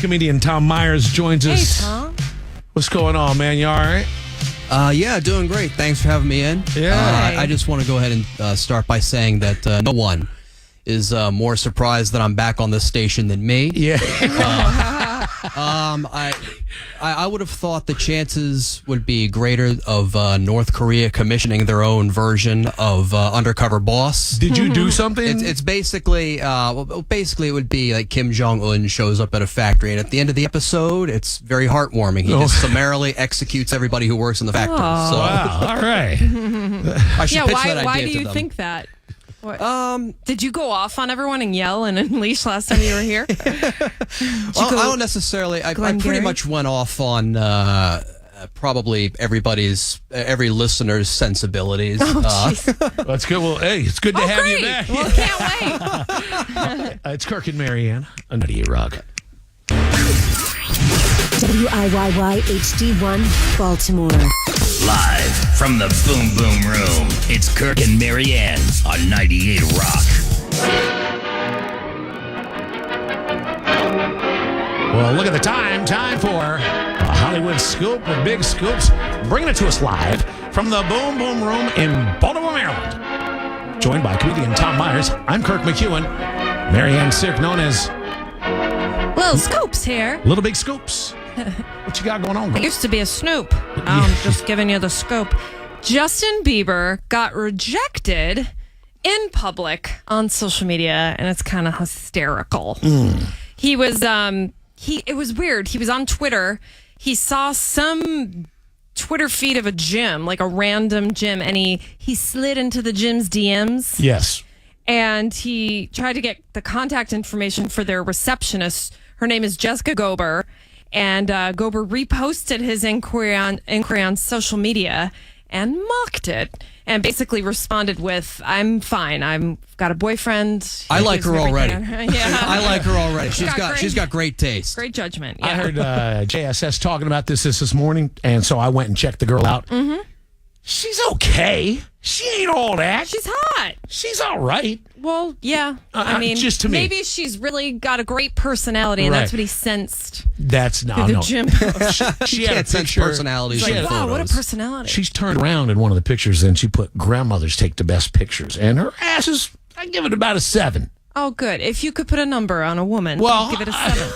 Comedian Tom Myers joins us. Hey, Tom. What's going on, man? You all right? Yeah, doing great. Thanks for having me in. Yeah. I just want to go ahead and start by saying that no one is more surprised that I'm back on this station than me. Yeah. I would have thought the chances would be greater of North Korea commissioning their own version of Undercover Boss. Did you do something? It's basically, basically it would be like Kim Jong-un shows up at a factory, and at the end of the episode, it's very heartwarming. He just summarily executes everybody who works in the factory. Oh. So Wow. All right. I should pitch that idea why do to you them. think that? What? Did you go off on everyone and yell and unleash last time you were here? Well, I don't necessarily. I pretty Gary? much went off on probably every listener's sensibilities. That's good. Well, hey, it's good to have great. you back. Well, can't wait. It's Kirk and Marianne on 98 Rock. WIYY HD1 Baltimore. Live from the Boom Boom Room, it's Kirk and Marianne on 98 Rock. Well, look at the time. Time for a Hollywood scoop with big scoops. Bringing it to us live from the Boom Boom Room in Baltimore, Maryland. Joined by comedian Tom Myers. I'm Kirk McEwen. Marianne Sick, known as Little Scoops here. Little Big Scoops. What you got going on, I girl? used to be a Snoop. I'm just giving you the scoop. Justin Bieber got rejected in public on social media, and it's kind of hysterical. He was, it was weird. He was on Twitter. He saw some Twitter feed of a gym, like a random gym, and he slid into the gym's DMs. Yes. And he tried to get the contact information for their receptionist. Her name is Jessica Gober. And Gober reposted his inquiry on social media and mocked it, and basically responded with, "I'm fine. I've got a boyfriend. I He like gives her me already. everything." Yeah, I like her already. She's got great taste. great judgment. Yeah. I heard JSS talking about this morning, and so I went and checked the girl out. Mm-hmm. She's okay. She ain't all that. She's hot. She's all right. Well, yeah. I mean, just to me. maybe she's really got a great personality, and that's Right. what he sensed That's through no, the no. gym. She had a Can't sense picture. personalities She in had- Wow, what a photos. personality. She's turned around in one of the pictures, and she put grandmothers take the best pictures, and her ass is. I give it about a 7. Oh, good. If you could put a number on a woman, Well, give it a 7.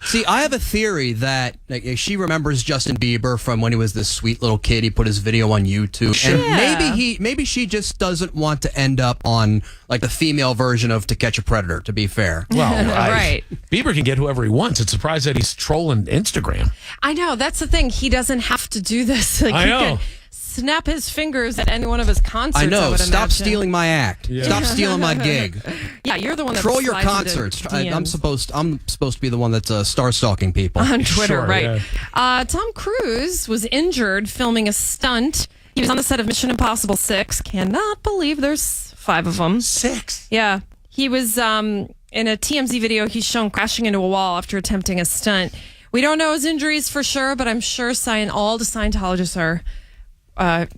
See, I have a theory that she remembers Justin Bieber from when he was this sweet little kid. He put his video on YouTube, and Yeah. maybe she just doesn't want to end up on like the female version of To Catch a Predator. To be fair, Well, Right. Bieber can get whoever he wants. It's surprised that he's trolling Instagram. I know. That's the thing. He doesn't have to do this. Like, I he know. can snap his fingers at any one of his concerts. I know. would Stop imagine. stealing my act. Stop stealing my gig. Yeah, you're the one that Control your slides into concerts. I'm DMs supposed to be the one that's star stalking people. on Twitter, Sure, right? yeah. Tom Cruise was injured filming a stunt. He was on the set of Mission Impossible 6. Cannot believe there's 5 of them. 6. Yeah, he was in a TMZ video. He's shown crashing into a wall after attempting a stunt. We don't know his injuries for sure, but I'm sure all the Scientologists are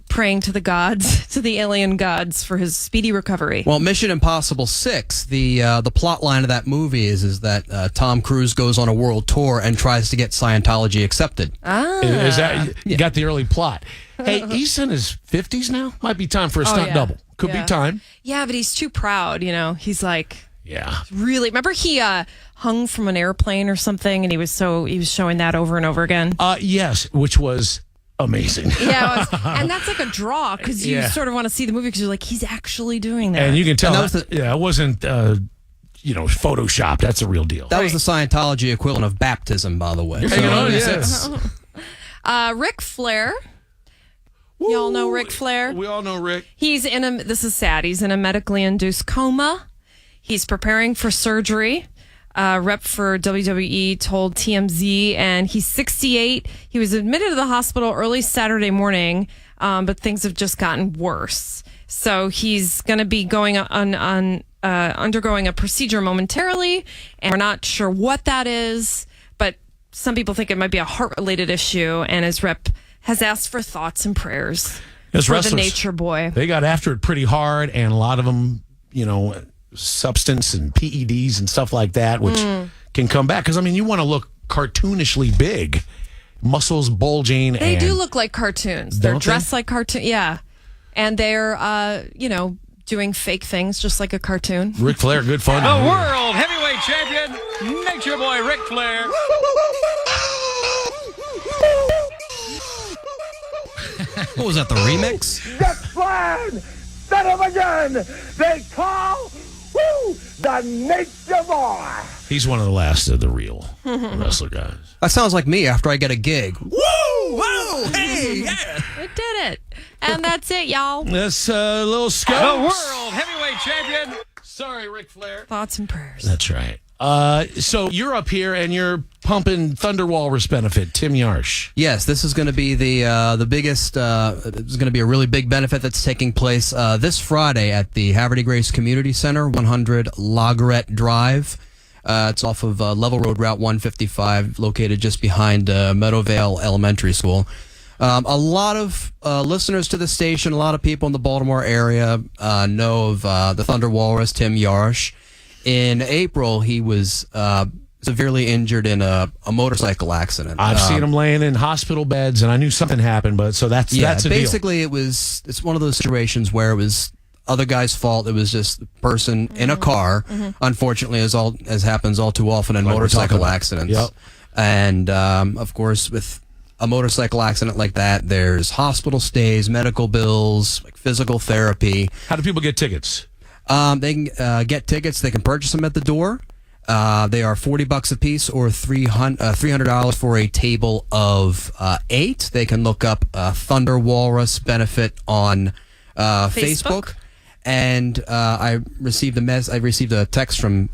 praying to the gods, to the alien gods, for his speedy recovery. Well, Mission Impossible 6, the plot line of that movie is that Tom Cruise goes on a world tour and tries to get Scientology accepted. Is that you got the early plot? Hey, he's in his 50s now. Might be time for a stunt yeah. double. Could Yeah. be time. Yeah, but he's too proud, you know. He's like, Yeah. really, remember he hung from an airplane or something, and he was showing that over and over again. Yes, which was amazing. Yeah, and that's like a draw because you Yeah. sort of want to see the movie because you're like, he's actually doing that. And you can tell, And that was it wasn't, Photoshopped. That's a real deal. That was the Scientology equivalent of baptism, by the way. yes. Ric Flair. Y'all know Ric Flair? We all know Rick. He's this is sad, he's in a medically induced coma. He's preparing for surgery. Rep for WWE told TMZ, and he's 68. He was admitted to the hospital early Saturday morning, but things have just gotten worse. So he's going to be going undergoing a procedure momentarily, and we're not sure what that is, but some people think it might be a heart-related issue, and his rep has asked for thoughts and prayers As for wrestlers, the Nature Boy. They got after it pretty hard, and a lot of them, substance and PEDs and stuff like that, which can come back. Because, you want to look cartoonishly big, muscles bulging. They and do look like cartoons. They're Don't they? dressed like cartoons. Yeah. And they're, doing fake things just like a cartoon. Ric Flair, good fun. The world heavyweight champion, Nature Boy Ric Flair. What was that, the remix? That's fine! Son of a gun! They call the Nature Boy! He's one of the last of the real wrestler guys. That sounds like me after I get a gig. Woo! Whoa! Hey! Yeah! It did it. And that's it, y'all. That's a little The scope. world heavyweight champion. Sorry, Ric Flair. Thoughts and prayers. That's right. So you're up here and you're pumping Thunder Walrus benefit, Tim Yarsh. Yes, this is going to be the biggest. It's going to be a really big benefit that's taking place this Friday at the Haverty Grace Community Center, 100 Lagret Drive. It's off of Level Road, Route 155, located just behind Meadowvale Elementary School. A lot of listeners to the station, a lot of people in the Baltimore area know of the Thunder Walrus, Tim Yarsh. In April, he was severely injured in a motorcycle accident. I've seen him laying in hospital beds, and I knew something happened, but so that's a deal. Basically, it's one of those situations where it was other guy's fault. It was just the person in a car, unfortunately, as happens all too often in Like we're talking motorcycle about. accidents. Yep. And, of course, with a motorcycle accident like that, there's hospital stays, medical bills, like physical therapy. How do people get tickets? They can get tickets. They can purchase them at the door. They are $40 a piece or $300 for a table of 8. They can look up Thunder Walrus benefit on Facebook. And I received a text from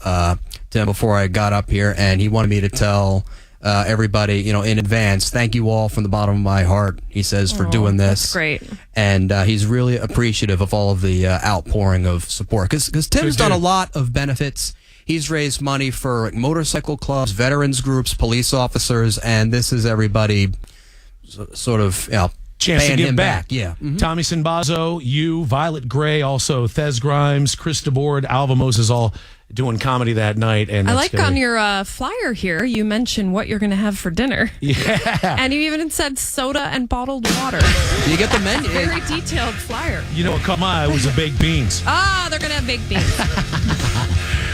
Tim before I got up here, and he wanted me to tell everybody, in advance, thank you all from the bottom of my heart, he says, for doing this. That's great. And he's really appreciative of all of the outpouring of support. Because Tim's done a lot of benefits. He's raised money for motorcycle clubs, veterans groups, police officers, and this is everybody sort of, Chance to paying give him back. Yeah. Tommy Sinbazo, you, Violet Gray, also Thez Grimes, Chris DeBoard, Alva Moses, all doing comedy that night. And I it's like gonna on be- your flyer here, you mentioned what you're going to have for dinner. Yeah. And you even said soda and bottled water. You get the menu. Very detailed flyer. You know what caught my eye was the baked beans. Ah, they're going to have baked beans.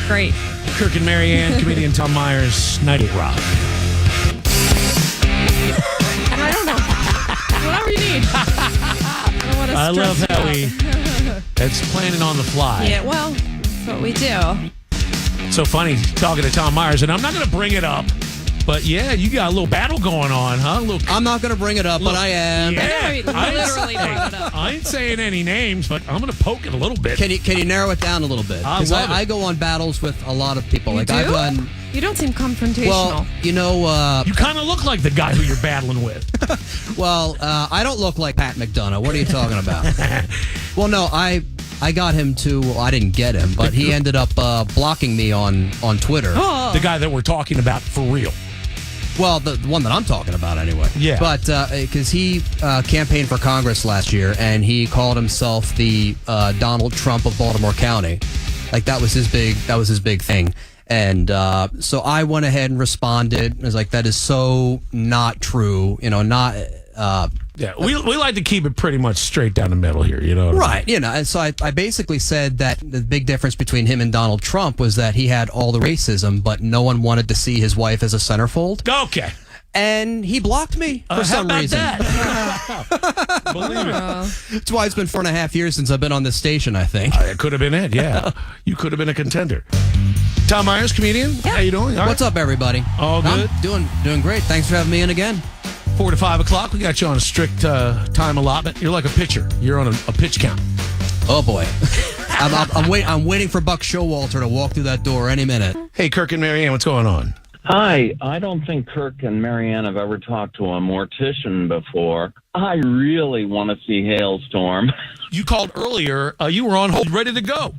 Great. Kirk and Marianne, comedian Tom Myers, 98 Rock. I don't know. Whatever you need. I don't want to I love stress how you out. it's planning on the fly. Yeah, well, that's what we do. So funny talking to Tom Myers, and I'm not going to bring it up, but yeah, you got a little battle going on, huh? I'm not going to bring it up, but I am. Yeah, I know, I ain't literally saying- brought it up. I ain't saying any names, but I'm going to poke it a little bit. Can you narrow it down a little bit? I Because love it. I go on battles with a lot of people. You Like do? I've done. You don't seem confrontational. Well, You kind of look like the guy who you're battling with. I don't look like Pat McDonough. What are you talking about? Well, no, I got him to. Well, I didn't get him, but he ended up blocking me on Twitter. The guy that we're talking about for real. Well, the one that I'm talking about anyway. Yeah. But because he campaigned for Congress last year, and he called himself the Donald Trump of Baltimore County. Like that was his big thing. And so I went ahead and responded. I was like, that is so not true. Not. Yeah, we like to keep it pretty much straight down the middle here, you know what I mean? Right, and so I basically said that the big difference between him and Donald Trump was that he had all the racism, but no one wanted to see his wife as a centerfold. Okay. And he blocked me for some how about reason. that? Believe it. That's why it's been 4.5 years since I've been on this station, I think. It could have been it, yeah. You could have been a contender. Tom Myers, comedian. How you doing? All What's up, everybody? All good? I'm doing great. Thanks for having me in again. 4 to 5 o'clock. We got you on a strict time allotment. You're like a pitcher. You're on a pitch count. Oh boy, I'm waiting for Buck Showalter to walk through that door any minute. Hey, Kirk and Marianne, what's going on? Hi, I don't think Kirk and Marianne have ever talked to a mortician before. I really want to see Hailstorm. You called earlier. You were on hold, ready to go.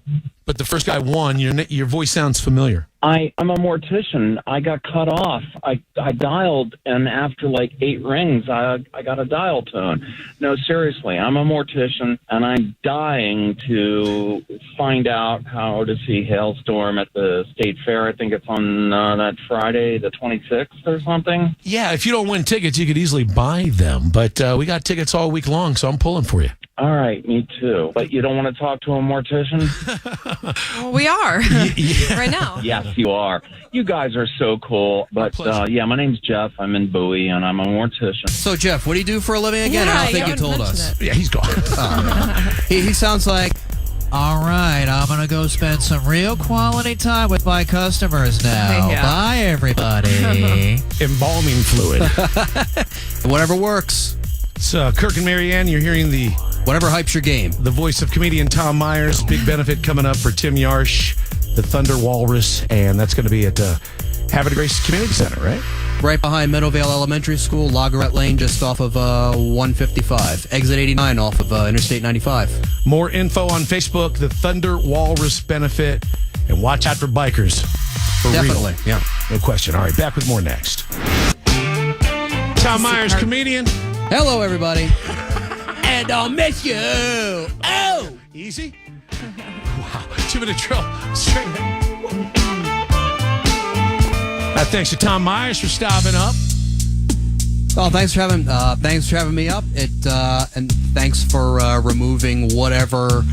but the first guy won. Your voice sounds familiar. I'm a mortician. I got cut off. I dialed, and after like 8 rings, I got a dial tone. No, seriously, I'm a mortician, and I'm dying to find out how to see Hailstorm at the State Fair. I think it's on that Friday, the 26th or something. Yeah, if you don't win tickets, you could easily buy them. But we got tickets all week long, so I'm pulling for you. All right, me too. But you don't want to talk to a mortician? Well, we are right now. Yes, you are. You guys are so cool. But yeah, my name's Jeff. I'm in Bowie, and I'm a mortician. So, Jeff, what do you do for a living again? Yeah, I don't think you haven't told mentioned us. it. Yeah, he's gone. He sounds like, All right, I'm going to go spend some real quality time with my customers now. Yeah. Bye, everybody. Embalming fluid. whatever works. It's Kirk and Marianne. You're hearing Whatever hypes your game. the voice of comedian Tom Myers. Big benefit coming up for Tim Yarsh, the Thunder Walrus, and that's going to be at Havre de Grace Community Center, right? Right behind Meadowvale Elementary School, Loggerette Lane, just off of 155. Exit 89 off of Interstate 95. More info on Facebook, the Thunder Walrus benefit, and watch out for bikers. For Definitely, real. yeah. No question. All right, back with more next. Tom Myers, comedian. Hello, everybody. And I'll miss you. Oh! Easy? Wow. 2-minute drill. Straight. Thanks to Tom Myers for stopping up. Oh, thanks for having me up. And thanks for removing whatever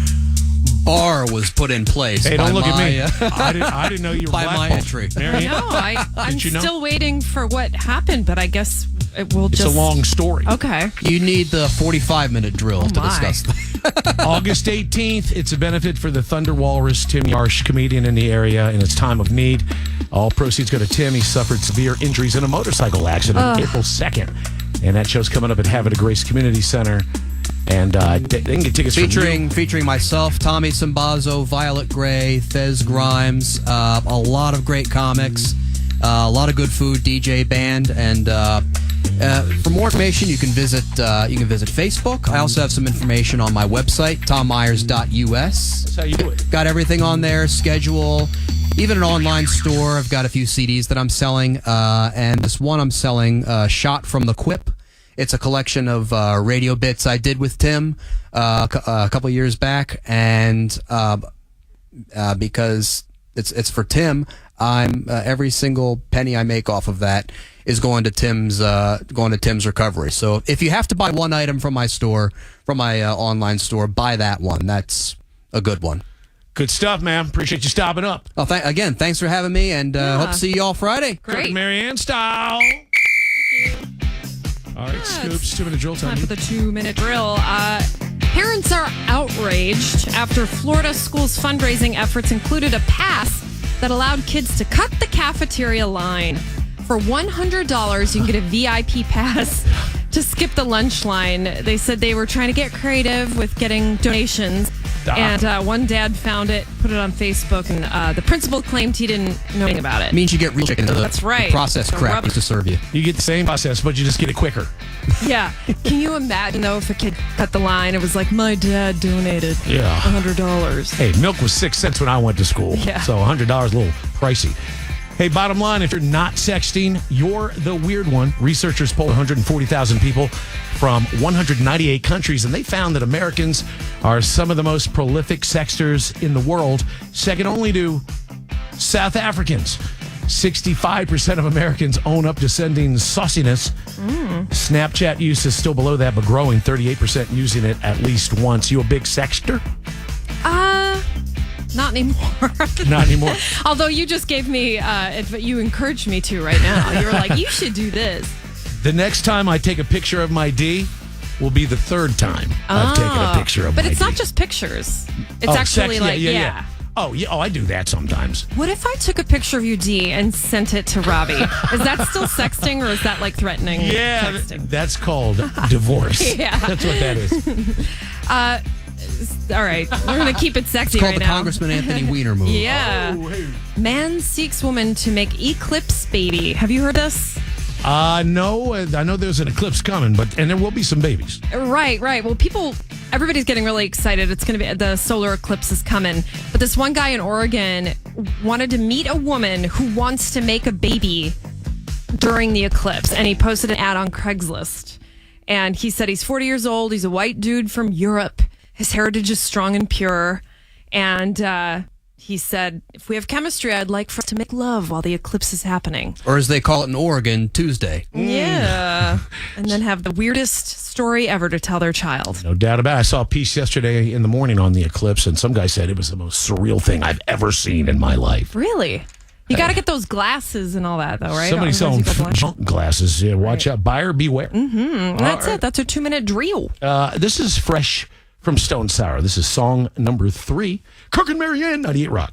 bar was put in place. Hey, don't look at me. I didn't know you were by my blackballed. entry. Marianne? No, I'm you know? still waiting for what happened, but I guess it will It's just... a long story. Okay. You need the 45-minute drill to my. discuss that. August 18th, it's a benefit for the Thunder Walrus, Tim Yarsh, comedian in the area in its time of need. All proceeds go to Tim. He suffered severe injuries in a motorcycle accident April 2nd. And that show's coming up at Havre de Grace Community Center. And they can get tickets featuring myself, Tommy Simbazo, Violet Gray, Thez Grimes, a lot of great comics, a lot of good food, DJ band, and for more information, you can visit Facebook. I also have some information on my website, tommyers.us. That's how you do it. Got everything on there, schedule, even an online store. I've got a few CDs that I'm selling, and this one I'm selling, Shot from the Quip. It's a collection of radio bits I did with Tim a couple of years back, and because it's for Tim, I'm every single penny I make off of that is going to Tim's recovery. So if you have to buy one item from my store, from my online store, buy that one. That's a good one. Good stuff, man. Appreciate you stopping up. Oh, again, thanks for having me, and hope to see you all Friday. Kirk and Marianne style. All right, Scoops, 2-minute drill time. Time for the 2-minute drill. Parents are outraged after Florida schools' fundraising efforts included a pass that allowed kids to cut the cafeteria line. For $100, you can get a VIP pass to skip the lunch line. They said they were trying to get creative with getting donations. And one dad found it, put it on Facebook, and the principal claimed he didn't know anything about it. It means you get real chicken. That's right. Processed crap to serve you. You get the same process, but you just get it quicker. Yeah. Can you imagine, though, if a kid cut the line, it was like, my dad donated $100. Hey, milk was 6 cents when I went to school. Yeah. So $100 a little pricey. Hey, bottom line, if you're not sexting, you're the weird one. Researchers polled 140,000 people from 198 countries, and they found that Americans are some of the most prolific sexters in the world, second only to South Africans. 65% of Americans own up to sending sauciness. Snapchat use is still below that, but growing. 38% using it at least once. You a big sexter? Not anymore. Not anymore. Although you just gave me, you encouraged me to right now. You were like, you should do this. The next time I take a picture of my D will be the third time I've taken a picture of my D. But it's not just pictures. It's actually yeah. Oh, yeah. Oh, I do that sometimes. What if I took a picture of you, D, and sent it to Robbie? Is that still sexting, or is that like threatening texting? That's called divorce. Yeah. That's what that is. All right. We're going to keep it sexy It's called right the now. Congressman Anthony Weiner move. Yeah. Man seeks woman to make Eclipse baby. Have you heard this? No, I know there's an eclipse coming, and there will be some babies. Right. Well, everybody's getting really excited. It's going to be the solar eclipse is coming. But this one guy in Oregon wanted to meet a woman who wants to make a baby during the eclipse, and he posted an ad on Craigslist. And he said he's 40 years old. He's a white dude from Europe. His heritage is strong and pure. And he said, if we have chemistry, I'd like for us to make love while the eclipse is happening. Or as they call it in Oregon, Tuesday. Yeah. And then have the weirdest story ever to tell their child. No doubt about it. I saw a piece yesterday in the morning on the eclipse, and some guy said it was the most surreal thing I've ever seen in my life. Really? You got to get those glasses and all that, though, right? Somebody selling junk glasses. Yeah, watch out. Buyer beware. Mm-hmm. That's it. That's a 2-minute drill. This is fresh from Stone Sour. This is song number 3. Kirk and Marianne, 98 Rock.